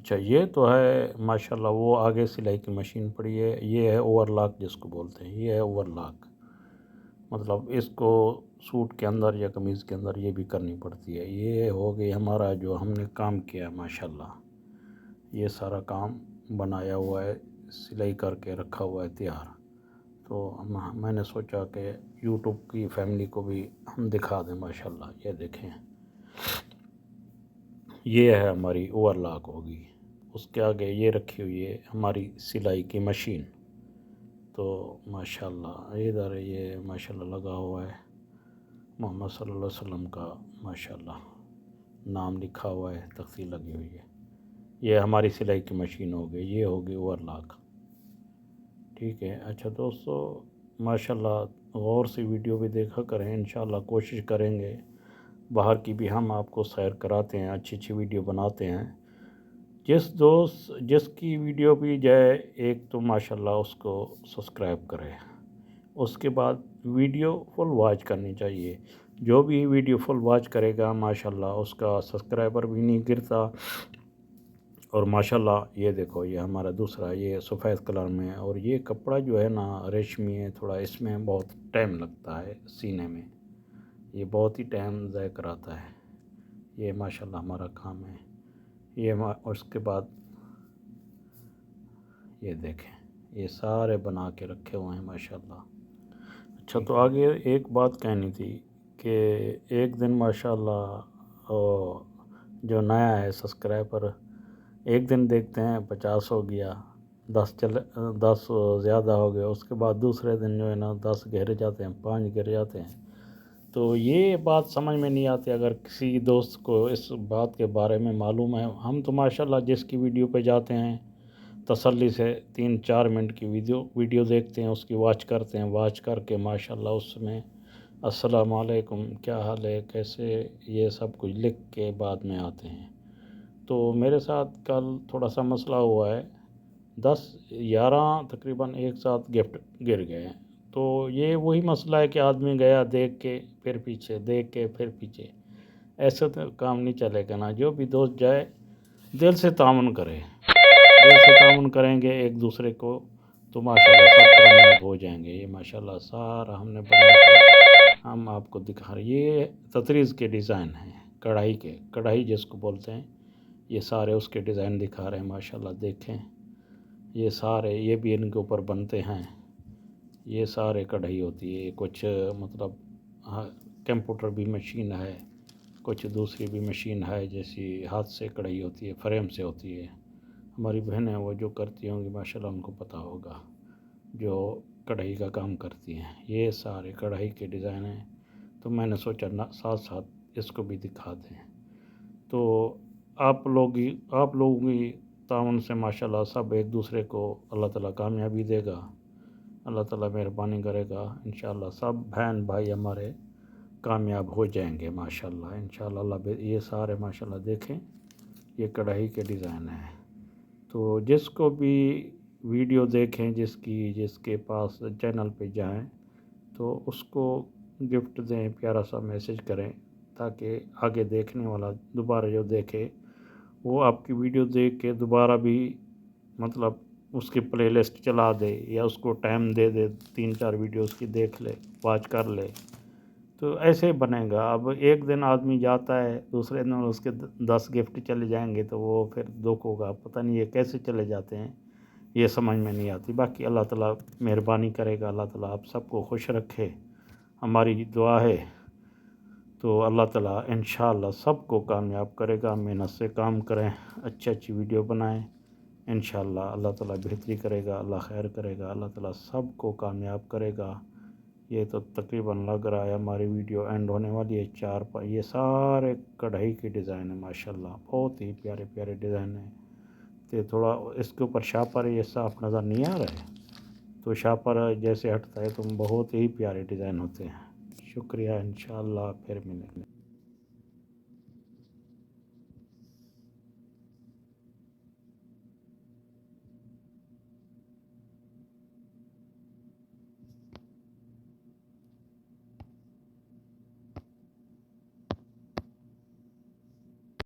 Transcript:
اچھا یہ تو ہے ماشاءاللہ، وہ آگے سلائی کی مشین پڑی ہے، یہ ہے اوور لاک جس کو بولتے ہیں، یہ ہے اوور لاک، مطلب اس کو سوٹ کے اندر یا قمیض کے اندر یہ بھی کرنی پڑتی ہے۔ یہ ہو گئی ہمارا جو ہم نے کام کیا ماشاءاللہ، یہ سارا کام بنایا ہوا ہے، سلائی کر کے رکھا ہوا ہے تیار۔ تو میں نے سوچا کہ یوٹیوب کی فیملی کو بھی ہم دکھا دیں ماشاءاللہ۔ یہ دیکھیں، یہ ہے ہماری اوور لاک ہوگی، اس کے آگے یہ رکھی ہوئی ہے ہماری سلائی کی مشین۔ تو ماشاءاللہ ادھر یہ ماشاءاللہ لگا ہوا ہے محمد صلی اللہ علیہ وسلم کا ماشاءاللہ نام لکھا ہوا ہے، تختی لگی ہوئی ہے۔ یہ ہماری سلائی کی مشین ہو گئی، یہ ہوگی اوور لاک، ٹھیک ہے۔ اچھا دوستو ماشاءاللہ غور سے ویڈیو بھی دیکھا کریں، انشاءاللہ کوشش کریں گے باہر کی بھی ہم آپ کو سیر کراتے ہیں، اچھی اچھی ویڈیو بناتے ہیں۔ جس کی ویڈیو بھی جائے ایک تو ماشاءاللہ اس کو سبسکرائب کرے، اس کے بعد ویڈیو فل واچ کرنی چاہیے۔ جو بھی ویڈیو فل واچ کرے گا ماشاءاللہ اس کا سبسکرائبر بھی نہیں گرتا۔ اور ماشاءاللہ یہ دیکھو، یہ ہمارا دوسرا، یہ سفید کلر میں ہے، اور یہ کپڑا جو ہے نا ریشمی ہے تھوڑا، اس میں بہت ٹائم لگتا ہے سینے میں، یہ بہت ہی ٹائم ضائع کراتا ہے۔ یہ ماشاءاللہ ہمارا کام ہے۔ یہ اس کے بعد یہ دیکھیں، یہ سارے بنا کے رکھے ہوئے ہیں ماشاءاللہ۔ اچھا تو آگے ایک بات کہنی تھی کہ ایک دن ماشاءاللہ جو نیا ہے سبسکرائبر، ایک دن دیکھتے ہیں 50 ہو گیا، 10 زیادہ ہو گیا، اس کے بعد دوسرے دن جو ہے نا 10 گر جاتے ہیں، 5 گر جاتے ہیں۔ تو یہ بات سمجھ میں نہیں آتی۔ اگر کسی دوست کو اس بات کے بارے میں معلوم ہے، ہم تو ماشاءاللہ جس کی ویڈیو پہ جاتے ہیں تسلی سے 3-4 منٹ کی ویڈیو دیکھتے ہیں، اس کی واچ کرتے ہیں، واچ کر کے ماشاءاللہ اس میں السلام علیکم، کیا حال ہے، کیسے، یہ سب کچھ لکھ کے بعد میں آتے ہیں۔ تو میرے ساتھ کل تھوڑا سا مسئلہ ہوا ہے، 10-11 تقریباً ایک ساتھ گفٹ گر گئے ہیں۔ تو یہ وہی مسئلہ ہے کہ آدمی گیا دیکھ کے پھر پیچھے، دیکھ کے پھر پیچھے، ایسے تو کام نہیں چلے گا نا۔ جو بھی دوست جائے دل سے تعاون کرے، دل سے تعاون کریں گے ایک دوسرے کو تو ماشاءاللہ سب کامیاب ہو جائیں گے۔ یہ ماشاءاللہ سارا ہم نے بنا کے ہم آپ کو دکھا رہے، یہ تطریز کے ڈیزائن ہیں، کڑھائی جس کو بولتے ہیں، یہ سارے اس کے ڈیزائن دکھا رہے ہیں ماشاءاللہ۔ دیکھیں یہ سارے، یہ بھی ان کے اوپر بنتے ہیں، یہ سارے کڑھائی ہوتی ہے۔ کچھ مطلب کمپیوٹر بھی مشین ہے، کچھ دوسری بھی مشین ہے، جیسی ہاتھ سے کڑھائی ہوتی ہے، فریم سے ہوتی ہے۔ ہماری بہنیں وہ جو کرتی ہوں گی ماشاءاللہ ان کو پتہ ہوگا، جو کڑھائی کا کام کرتی ہیں۔ یہ سارے کڑھائی کے ڈیزائن ہیں، تو میں نے سوچا ساتھ ساتھ اس کو بھی دکھا دیں۔ تو آپ لوگوں کی تعاون سے ماشاءاللہ سب ایک دوسرے کو اللہ تعالیٰ کامیابی دے گا، اللہ تعالیٰ مہربانی کرے گا، انشاءاللہ سب بہن بھائی ہمارے کامیاب ہو جائیں گے ماشاءاللہ، انشاءاللہ۔ یہ سارے ماشاءاللہ دیکھیں، یہ کڑھائی کے ڈیزائن ہیں۔ تو جس کو بھی ویڈیو دیکھیں، جس کے پاس چینل پہ جائیں تو اس کو گفٹ دیں، پیارا سا میسج کریں، تاکہ آگے دیکھنے والا دوبارہ جو دیکھے وہ آپ کی ویڈیو دیکھ کے دوبارہ بھی مطلب اس کی پلے لسٹ چلا دے، یا اس کو ٹائم دے 3-4 ویڈیو اس کی دیکھ لے، واچ کر لے، تو ایسے بنے گا۔ اب ایک دن آدمی جاتا ہے، دوسرے دن اس کے 10 گفٹ چلے جائیں گے تو وہ پھر دکھ ہوگا، پتہ نہیں یہ کیسے چلے جاتے ہیں، یہ سمجھ میں نہیں آتی۔ باقی اللہ تعالیٰ مہربانی کرے گا، اللہ تعالیٰ آپ سب کو خوش رکھے، ہماری دعا ہے۔ تو اللہ تعالیٰ انشاءاللہ سب کو کامیاب کرے گا، محنت سے کام کریں، اچھی ویڈیو بنائیں، انشاءاللہ اللہ تعالیٰ بہتری کرے گا، اللہ خیر کرے گا، اللہ تعالیٰ سب کو کامیاب کرے گا۔ یہ تو تقریباً لگ رہا ہے ہماری ویڈیو اینڈ ہونے والی ہے، 4 یہ سارے کڑھائی کے ڈیزائن ہیں ماشاءاللہ، بہت ہی پیارے پیارے ڈیزائن ہیں۔ تو تھوڑا اس کے اوپر شاپر یہ صاف نظر نہیں آ رہا ہے، تو شاپر جیسے ہٹتا ہے تو بہت ہی پیارے ڈیزائن ہوتے ہیں۔ شکریہ، انشاءاللہ پھر ملیں گے۔